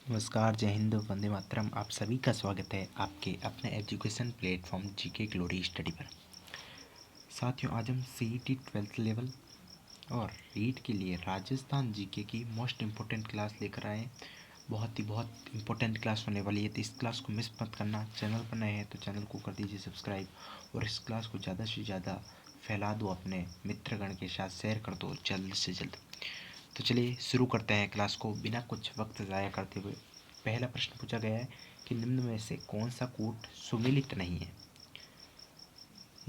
नमस्कार, जय हिंद, वंदे मातरम। आप सभी का स्वागत है आपके अपने education platform GK glory study पर। साथियों, आज हम सीईटी 12th लेवल और रीट के लिए राजस्थान जीके की मोस्ट इम्पोर्टेंट क्लास लेकर आए। बहुत इम्पोर्टेंट क्लास होने वाली है, तो इस क्लास को मिस मत करना। चैनल पर नए हैं तो चैनल को कर दीजिए सब्सक्राइब और इस क्लास को ज़्यादा से ज़्यादा फैला दो, अपने मित्रगण के साथ शेयर कर दो जल्द से जल्द। तो चलिए शुरू करते हैं क्लास को बिना कुछ वक्त ज़ाया करते हुए। पहला प्रश्न पूछा गया है कि निम्न में से कौन सा कूट सुमेलित नहीं है।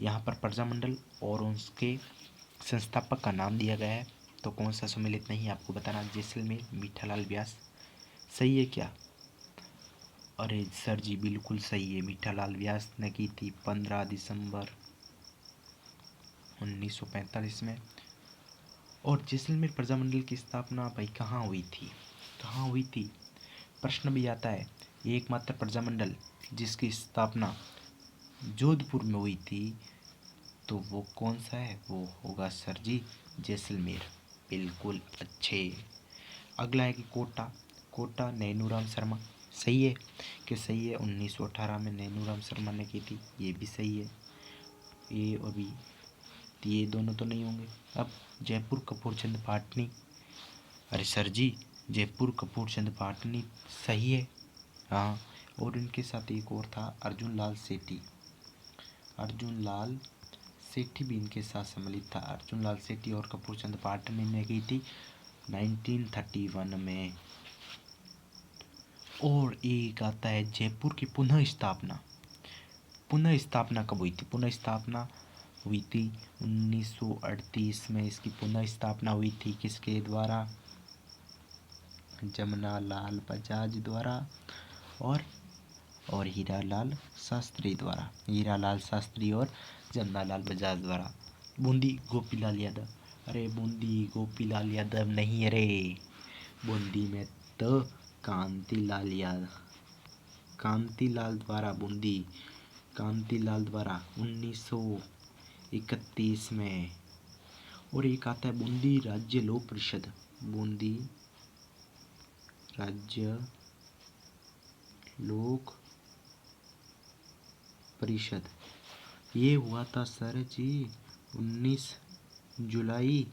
यहाँ पर प्रजामंडल और उसके संस्थापक का नाम दिया गया है, तो कौन सा सुमेलित नहीं है आपको बताना। जैसलमेर, मीठालाल व्यास। सही है क्या? अरे सर जी, बिल्कुल सही है। मीठालाल व्यास ने की थी 15 दिसंबर 1945 में। और जैसलमेर प्रजामंडल की स्थापना भाई कहाँ हुई थी? कहाँ हुई थी? प्रश्न भी आता है। एकमात्र प्रजामंडल जिसकी स्थापना जोधपुर में हुई थी, तो वो कौन सा है? वो होगा सर जी जैसलमेर। बिल्कुल अच्छे। अगला है कि कोटा। कोटा नैनूराम शर्मा। सही है कि सही है? 1918 में नैनूराम शर्मा ने की थी, ये भी सही है। ये और बी, ये दोनों तो नहीं होंगे। अब जयपुर कपूरचंद पाटनी। अरे सर जी, जयपुर कपूरचंद पाटनी सही है। हाँ, और इनके साथ एक और था, अर्जुन लाल सेठी। अर्जुन लाल सेठी भी इनके साथ सम्मिलित था। अर्जुन लाल सेठी और कपूरचंद पाटनी ने की थी 1931 में। और एक आता है जयपुर की पुनः स्थापना। पुनः स्थापना कब हुई थी? पुनः स्थापना हुई थी 1938 में। इसकी पुनः स्थापना हुई थी किसके द्वारा? जमुना लाल बजाज द्वारा और हीरालाल शास्त्री द्वारा। हीरालाल शास्त्री और जमनालाल बजाज द्वारा। बूंदी गोपीलाल यादव। अरे बूंदी गोपीलाल यादव नहीं, अरे बूंदी में तो कांतिलाल यादव, कांतिलाल द्वारा, बूंदी कांतिलाल द्वारा 1931 में। और एक आता है बूंदी राज्य लोक परिषद। बूंदी राज्य लोक परिषद, ये हुआ था सर जी 19 जुलाई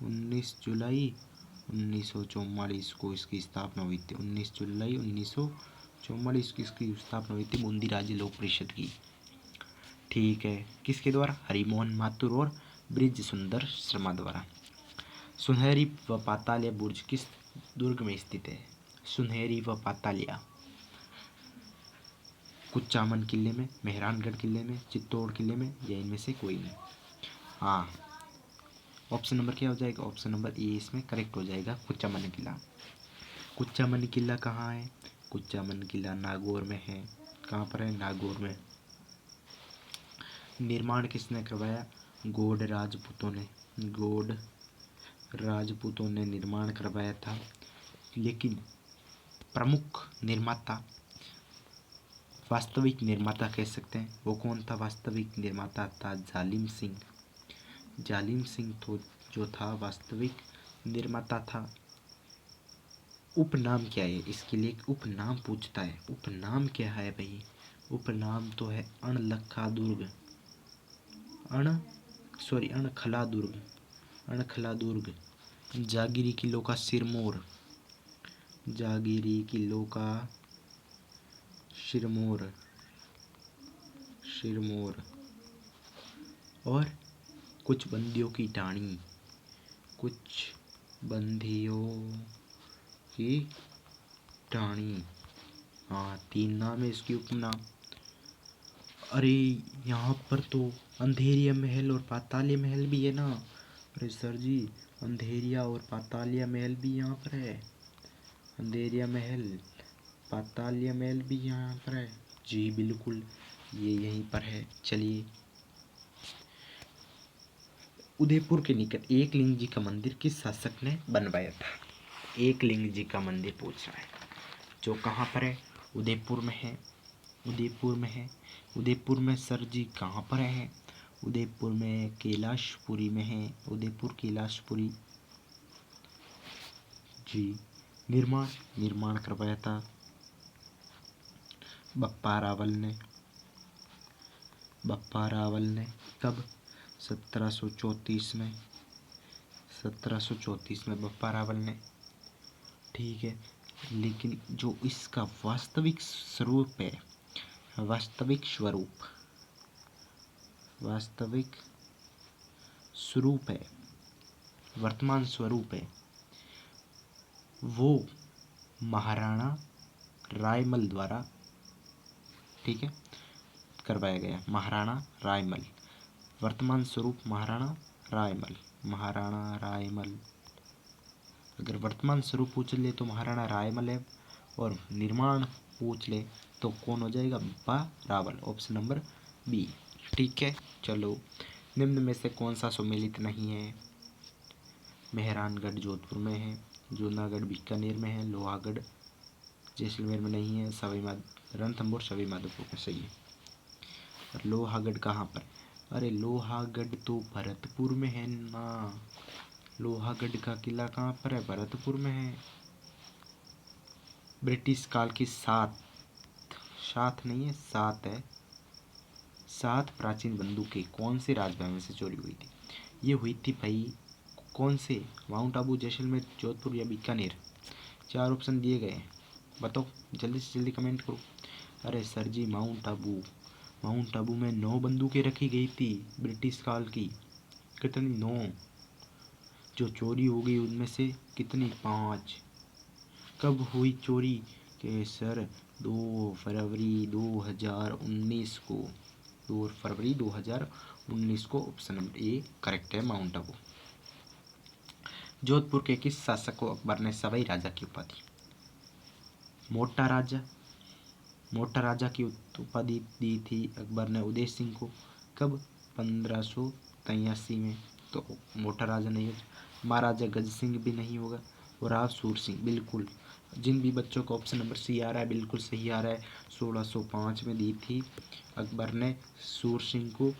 1944 को इसकी स्थापना हुई थी। 19 जुलाई 1944 की इसकी स्थापना हुई थी बूंदी राज्य लोक परिषद की। ठीक है, किसके द्वारा? हरिमोहन माथुर और ब्रिज सुंदर शर्मा द्वारा। सुनहरी व पातालिया बुर्ज किस दुर्ग में स्थित है? सुनहरी व पातालिया कुचामन किले में, मेहरानगढ़ किले में, चित्तौड़ किले में, या इनमें से कोई नहीं। हाँ, ऑप्शन नंबर क्या हो जाएगा? ऑप्शन नंबर ए इसमें करेक्ट हो जाएगा, कुचामन किला। कुचामन किला कहाँ है? कुचामन किला नागौर में है। कहाँ पर है? नागौर में। निर्माण किसने करवाया? गौड़ राजपूतों ने। गौड़ राजपूतों ने निर्माण करवाया था। लेकिन प्रमुख निर्माता, वास्तविक निर्माता कह सकते हैं, वो कौन था? वास्तविक निर्माता था जालिम सिंह। जालिम सिंह तो जो था वास्तविक निर्माता था। उपनाम क्या है? इसके लिए एक उपनाम पूछता है। उपनाम क्या है भाई? उपनाम तो है अणलखा दुर्ग। अणखला दुर्ग। अणखला दुर्ग। जागीरी किलो का सिरमौर। जागीरी किलो का सिरमौर। और कुछ बंदियों की टाणी। कुछ बंदियों की टाणी। हाँ, 3 नाम है इसकी उपनाम। अरे यहाँ पर तो अंधेरिया महल और पातालिया महल भी है ना। अरे सर जी, अंधेरिया और पातालिया महल भी यहाँ पर है। अंधेरिया महल, पातालिया महल भी यहाँ पर है जी, बिल्कुल ये यहीं पर है। चलिए, उदयपुर के निकट एकलिंग जी का मंदिर किस शासक ने बनवाया था? एकलिंग जी का मंदिर पूछ रहा है, जो कहाँ पर है? उदयपुर में है। उदयपुर में है। उदयपुर में सर जी कहाँ पर है? उदयपुर में कैलाशपुरी में है। उदयपुर कैलाशपुरी जी। निर्माण करवाया था बप्पा रावल ने कब? 1734 में। 1734 में बप्पा रावल ने। ठीक है, लेकिन जो इसका वास्तविक स्वरूप है, वास्तविक स्वरूप है, वर्तमान स्वरूप है, वो महाराणा रायमल द्वारा, ठीक है, करवाया गया। महाराणा रायमल, वर्तमान स्वरूप महाराणा रायमल। अगर वर्तमान स्वरूप पूछ ले तो महाराणा रायमल है, और निर्माण पूछ ले तो कौन हो जाएगा? Bappa Rawal, option number b. ठीक है, चलो, निम्न में से कौन सा सुमेलित नहीं है? मेहरानगढ़ जोधपुर में है, जूनागढ़ बीकानेर में है, लोहागढ़ जैसलमेर में नहीं है, रणथंभौर सवाई माधोपुर में सही है। और लोहागढ़ कहाँ पर? अरे लोहागढ़ तो भरतपुर में है ना। लोहागढ़ का किला कहाँ पर है? भरतपुर में है। ब्रिटिश काल की सात नहीं है, 7 है, 7 प्राचीन बंदूकें कौन से राजभवन से चोरी हुई थी? ये हुई थी भाई कौन से? माउंट आबू, जैसलमेर, जोधपुर या बीकानेर? 4 ऑप्शन दिए गए हैं, बताओ, जल्दी से जल्दी कमेंट करो। अरे सर जी, माउंट आबू में 9 बंदूकें रखी गई थी ब्रिटिश काल की। कितनी? 9। जो चोरी हो गई उनमें से कितनी? 5। कब हुई चोरी? के सर 2 फरवरी 2019 को। 2 फरवरी 2019 को, ऑप्शन नंबर ए करेक्ट है, माउंट आबू। जोधपुर के किस शासक को अकबर ने सवाई राजा की उपाधि? मोटा राजा की उपाधि दी थी अकबर ने उदय सिंह को। कब? 1583 में। तो मोटा राजा नहीं होगा, महाराजा गज सिंह भी नहीं होगा, और राव सूर सिंह। बिल्कुल, जिन भी बच्चों को ऑप्शन नंबर सी आ रहा है बिल्कुल सही आ रहा है। 1605 में दी थी अकबर ने सूर सिंह को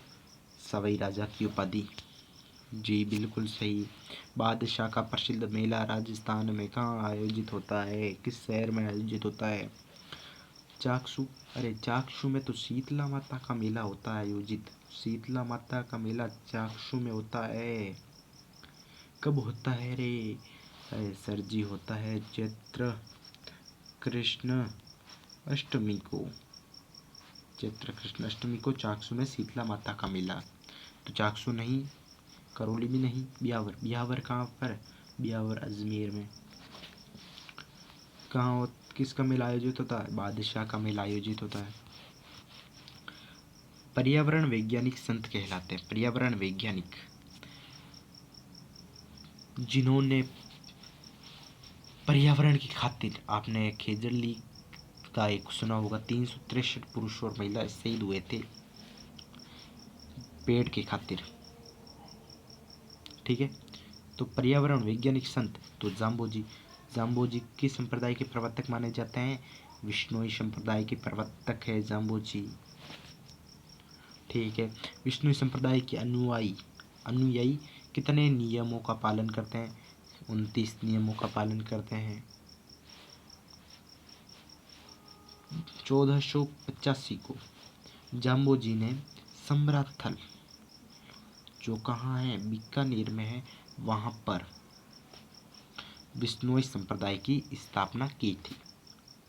सवाई राजा की उपाधि। जी बिल्कुल सही। बादशाह का प्रसिद्ध मेला राजस्थान में कहाँ आयोजित होता है? किस शहर में आयोजित होता है? चाकसू। अरे चाकसू में तो शीतला माता का मेला होता है आयोजित। शीतला माता का मेला चाकसू में होता है। कब होता है रे? अरे सर जी, होता है चैत्र कृष्ण अष्टमी को चाकसू में शीतला माता का मेला। तो चाकसू नहीं, करौली भी नहीं, ब्यावर कहाँ पर? ब्यावर अजमेर में। कहाँ किसका मेला आयोजित होता है? बादशाह का मेला आयोजित होता है। पर्यावरण वैज्ञानिक संत कहलाते हैं। पर्यावरण वैज्ञानिक जिन्होंने पर्यावरण की खातिर, आपने खेजड़ली का एक सुना होगा, 363 पुरुष और महिला शहीद हुए थे पेड़ की खातिर। ठीक है, तो पर्यावरण वैज्ञानिक संत तो जाम्बोजी किस संप्रदाय के प्रवर्तक माने जाते हैं? विष्णुई संप्रदाय के प्रवर्तक है जाम्बोजी। ठीक है, विष्णुई संप्रदाय के अनुयायी कितने नियमों का पालन करते हैं? 29 नियमों का पालन करते हैं। 1485 को जाम्बोजी ने समराथल, जो कहाँ है? बीकानेर में है, वहाँ पर विष्णुई संप्रदाय की स्थापना की थी।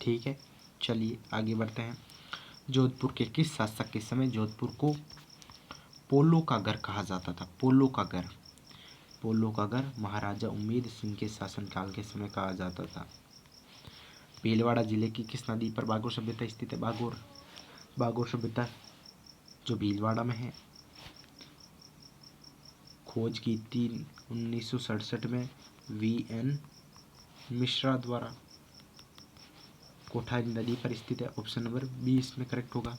ठीक है, चलिए आगे बढ़ते हैं। जोधपुर के किस शासक के समय जोधपुर को पोलो का घर कहा जाता था? पोलो का घर महाराजा उम्मेद सिंह के शासनकाल के समय कहा जाता था। भीलवाड़ा जिले की किस नदी पर बागोर सभ्यता स्थित है? बागोर सभ्यता जो भीलवाड़ा में है, खोज की थी 1967 में VN मिश्रा द्वारा। कोठारी नदी पर स्थित है, ऑप्शन नंबर 20 में करेक्ट होगा।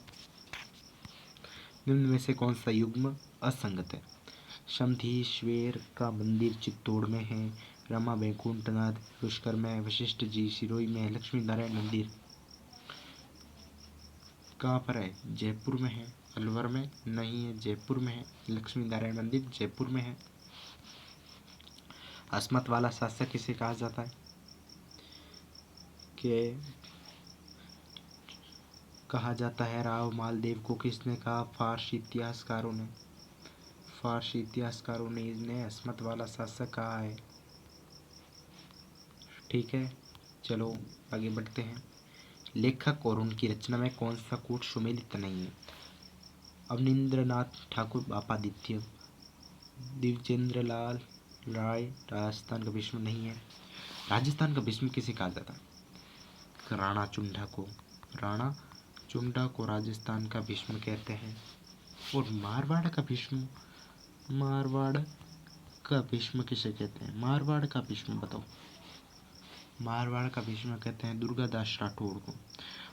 निम्न में से कौन सा युग्म असंगत है? समधीश्वर का मंदिर चित्तौड़ में है, रमा वैकुंठनाथ पुष्कर में, वशिष्ठ जी सिरोही में, लक्ष्मी नारायण मंदिर कहाँ पर है? जयपुर में है। अलवर में नहीं है, जयपुर में है। लक्ष्मी नारायण मंदिर जयपुर में है। अस्मत वाला शासक किसे कहा जाता है? के कहा जाता है। राव मालदेव को किसने कहा? फारसी इतिहासकारों ने इन्हें अस्मत वाला शासक कहा है। ठीक है, चलो आगे बढ़ते हैं। लेखक और उनकी रचना में कौन सा कूट सुमेलित नहीं है? अवनींद्रनाथ ठाकुर बापादित्य, द्विजेंद्र लाल राय राजस्थान का भीष्म नहीं है। राजस्थान का भीष्म किसे कहा जाता है? राणा चुंडा को राजस्थान का भीष्म कहते हैं। और मारवाड़ का भीष्म किसे कहते हैं? मारवाड़ का भीष्म बताओ। मारवाड़ का भीष्म कहते हैं दुर्गादास राठौड़ को।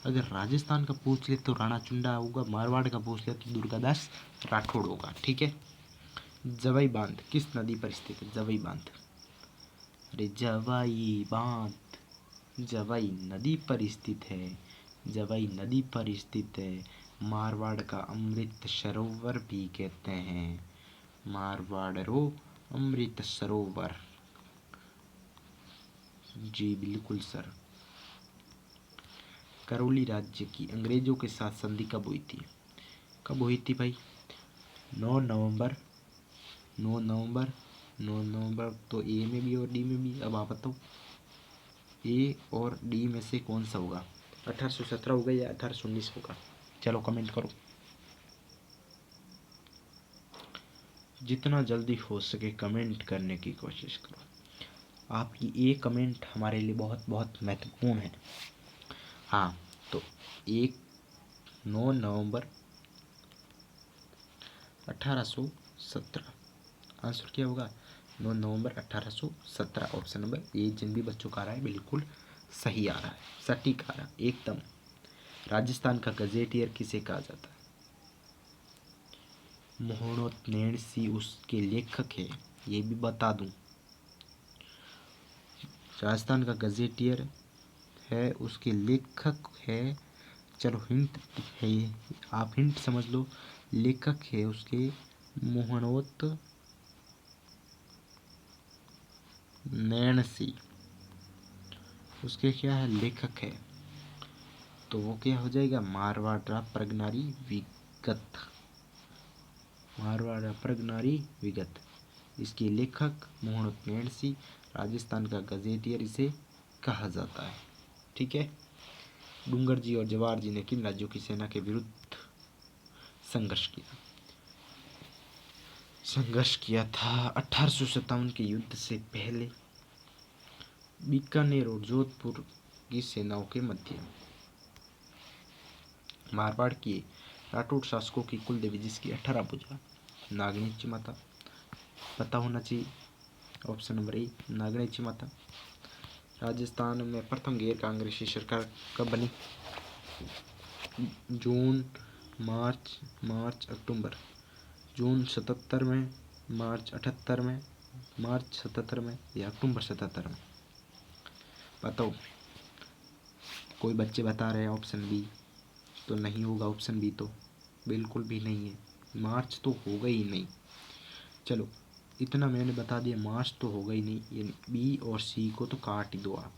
अगर राजस्थान का पूछ ले तो राणा चुंडा होगा, मारवाड़ का पूछ ले तो दुर्गादास राठौड़ होगा। ठीक है। जवाई बांध किस नदी पर स्थित है? जवाई बांध, अरे जवाई नदी पर स्थित है। मारवाड़ का अमृत सरोवर भी कहते हैं। मारवाड़ो अमृत सरोवर। जी बिल्कुल सर। करौली राज्य की अंग्रेजों के साथ संधि कब हुई थी भाई? 9 नवंबर तो ए में भी और डी में भी। अब आप बताओ ए और डी में से कौन सा होगा? 1817 होगा या 1819 होगा? चलो कमेंट करो। जितना जल्दी हो सके कमेंट करने की कोशिश करो। आपकी एक कमेंट हमारे लिए बहुत बहुत महत्वपूर्ण है। हाँ, तो 9 नवंबर 1817 आंसर क्या होगा? 9 नवंबर 1817 ऑप्शन नंबर ए। जिन भी बच्चों का आ रहा है बिल्कुल सही आ रहा है, सटीक आ रहा है एकदम। राजस्थान का गजेटियर किसे कहा जाता है? मोहनोत नैणसी उसके लेखक है, ये भी बता दूं। राजस्थान का गजेटियर है, उसके लेखक है। चलो हिंट है, आप हिंट समझ लो। लेखक है उसके मोहनोत नैणसी, उसके क्या है? लेखक है। तो वो क्या हो जाएगा? मारवाड़ा प्रगनारी विगत। इसके लेखक मोहनोत नैणसी। राजस्थान का गजेटियर इसे कहा जाता है। ठीक है। डूंगर जी और जवाहर जी ने किन राज्यों की सेना के विरुद्ध संघर्ष किया था? 1857 के युद्ध से पहले बीकानेर और जोधपुर की सेनाओं के मध्य। मारवाड़ की राठौड़ शासकों की कुल देवी जिसकी 18 भुजा। नागणेची माता, पता होना चाहिए। ऑप्शन नंबर ए नागणेची माता। राजस्थान में प्रथम गैर कांग्रेसी सरकार कब बनी? जून, मार्च अक्टूबर। जून 77 में, मार्च 78 में, मार्च 77 में या अक्टूबर 77 में? बताओ। कोई बच्चे बता रहे हैं ऑप्शन बी, तो नहीं होगा ऑप्शन बी, तो बिल्कुल भी नहीं है। मार्च तो होगा ही नहीं। चलो इतना मैंने बता दिया, मार्च तो होगा ही नहीं। ये बी और सी को तो काट ही दो आप।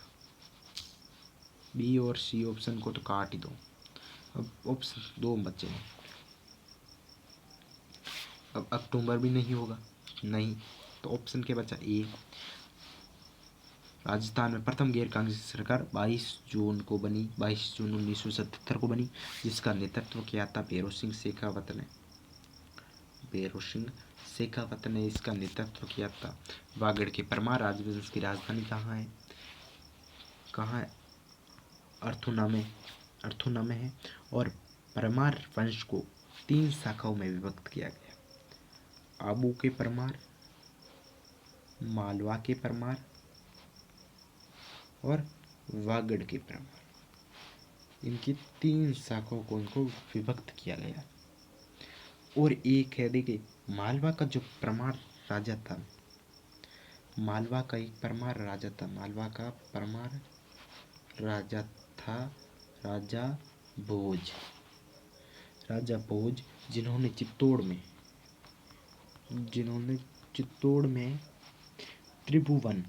बी और सी ऑप्शन को तो काट ही दो। अब ऑप्शन 2 बचे हैं। अब अक्टूबर भी नहीं होगा, नहीं, तो ऑप्शन क्या बचा? ए। राजस्थान में प्रथम गैर कांग्रेसी सरकार 22 जून को बनी, 22 जून 1977 को बनी, जिसका नेतृत्व किया था भैरों सिंह शेखावत ने इसका नेतृत्व किया था। वागड़ के परमार राजवंश की राजधानी कहाँ है? अर्थुना में है। और परमार वंश को 3 शाखाओं में विभक्त किया गया। आबू के परमार, मालवा के परमार और वागड़ के परमार। इनकी 3 शाखाओं को उनको विभक्त किया गया। और एक है, देखिए मालवा का जो परमार राजा था, मालवा का एक परमार राजा था, मालवा का परमार राजा था राजा भोज, जिन्होंने चित्तौड़ में त्रिभुवन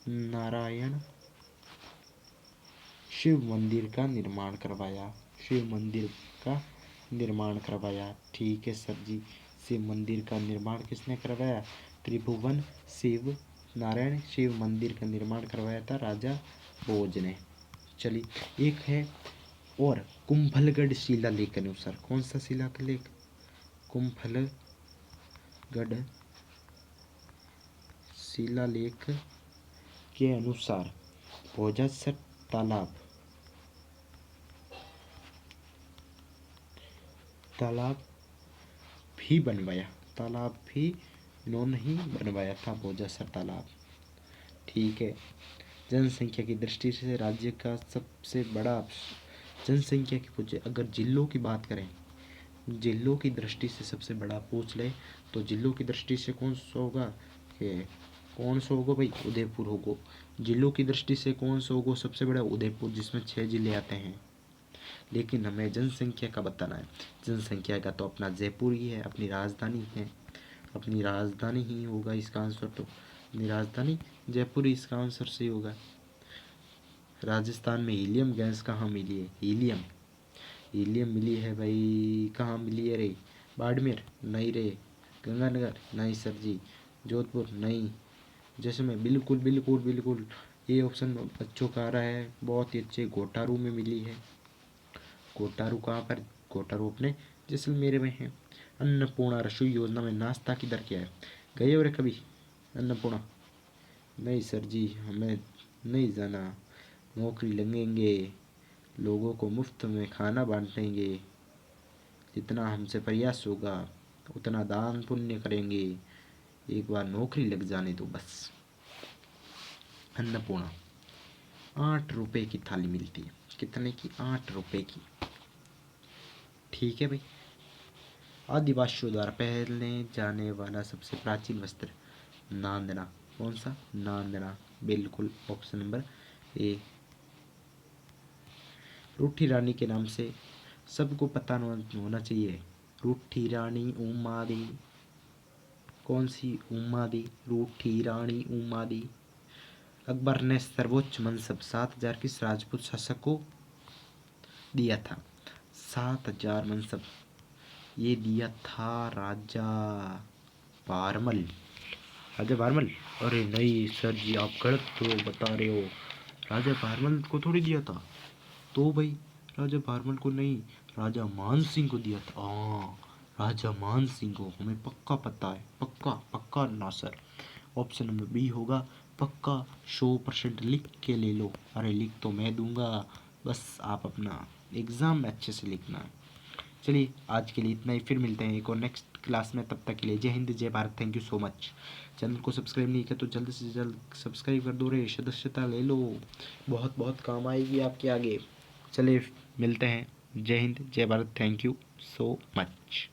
नारायण शिव मंदिर का निर्माण करवाया। शिव मंदिर का निर्माण करवाया। ठीक है सर जी। शिव मंदिर का निर्माण किसने करवाया? त्रिभुवन शिव नारायण शिव मंदिर का निर्माण करवाया था राजा भोज ने। चलिए एक है और कुंभलगढ़ शिलालेख के अनुसार, कौन सा शिलालेख? कुंभलगढ़ शिलालेख के अनुसार भोजासर तालाब भी बनवाया। तालाब भी इन्होंने ही बनवाया था, भोजासर तालाब। ठीक है। जनसंख्या की दृष्टि से राज्य का सबसे बड़ा, जनसंख्या की पूछे अगर जिलों की बात करें, जिलों की दृष्टि से सबसे बड़ा पूछ ले तो जिलों की दृष्टि से कौन सा होगा? कौन सा होगा भाई? उदयपुर होगा। जिलों की दृष्टि से कौन सा होगा सबसे बड़ा? उदयपुर, जिसमें 6 जिले आते हैं। लेकिन हमें जनसंख्या का बताना है। जनसंख्या का तो अपना जयपुर ही है, अपनी राजधानी है, अपनी राजधानी ही होगा इसका आंसर। तो अपनी राजधानी जयपुर ही इसका आंसर सही होगा। राजस्थान में हीलियम गैस कहाँ मिली है? हीलियम हीलियम मिली है भाई, कहाँ मिली है रे? बाड़मेर? नहीं रे। गंगानगर? नहीं सर जी। जोधपुर? नहीं। जैसलमेर? बिल्कुल बिल्कुल बिल्कुल, ये ऑप्शन बच्चों का आ रहा है, बहुत ही अच्छे। घोटारू में मिली है। घोटारू कहाँ पर? घोटारू अपने जैसलमेर में है। अन्नपूर्णा रसोई योजना में नाश्ता की दर क्या है? गए हो रे कभी अन्नपूर्णा? नहीं सर जी, हमें नहीं जाना। नौकरी लगेंगे, लोगों को मुफ्त में खाना बांटेंगे, जितना हमसे प्रयास होगा उतना दान पुण्य करेंगे, एक बार नौकरी लग जाने दो बस। अन्नपूर्णा 8 रुपए की थाली मिलती है। कितने की? 8 रुपए की। ठीक है भाई। आदिवासियों द्वारा पहने जाने वाला सबसे प्राचीन वस्त्र? नांदना। कौन सा? नांदना। बिल्कुल ऑप्शन नंबर ए। रूठी रानी के नाम से सबको पता होना चाहिए। रूठी रानी उमा दी। कौन सी उमा दी? रूठी रानी उमा दी। अकबर ने सर्वोच्च मनसब 7,000 किस राजपूत शासक को दिया था? 7,000 मनसब ये दिया था राजा भारमल। राजा भारमल? अरे नहीं सर जी, आप गलत तो बता रहे हो। राजा भारमल को थोड़ी दिया था। तो भाई राजा भारमल को नहीं, राजा मान सिंह को दिया था। राजा मान सिंह को, हमें पक्का पता है। पक्का पक्का ना सर। ऑप्शन नंबर बी होगा पक्का। 100% लिख के ले लो। अरे लिख तो मैं दूंगा, बस आप अपना एग्ज़ाम में अच्छे से लिखना है। चलिए आज के लिए इतना ही, फिर मिलते हैं एक और नेक्स्ट क्लास में। तब तक के लिए जय हिंद जय Bharat. Thank you so much. Channel को सब्सक्राइब नहीं किया तो जल्द से जल्द सब्सक्राइब कर दो रे, सदस्यता ले लो, बहुत बहुत काम आएगी आपके आगे। चलिए मिलते हैं। जय हिंद जय Bharat. Thank you so much.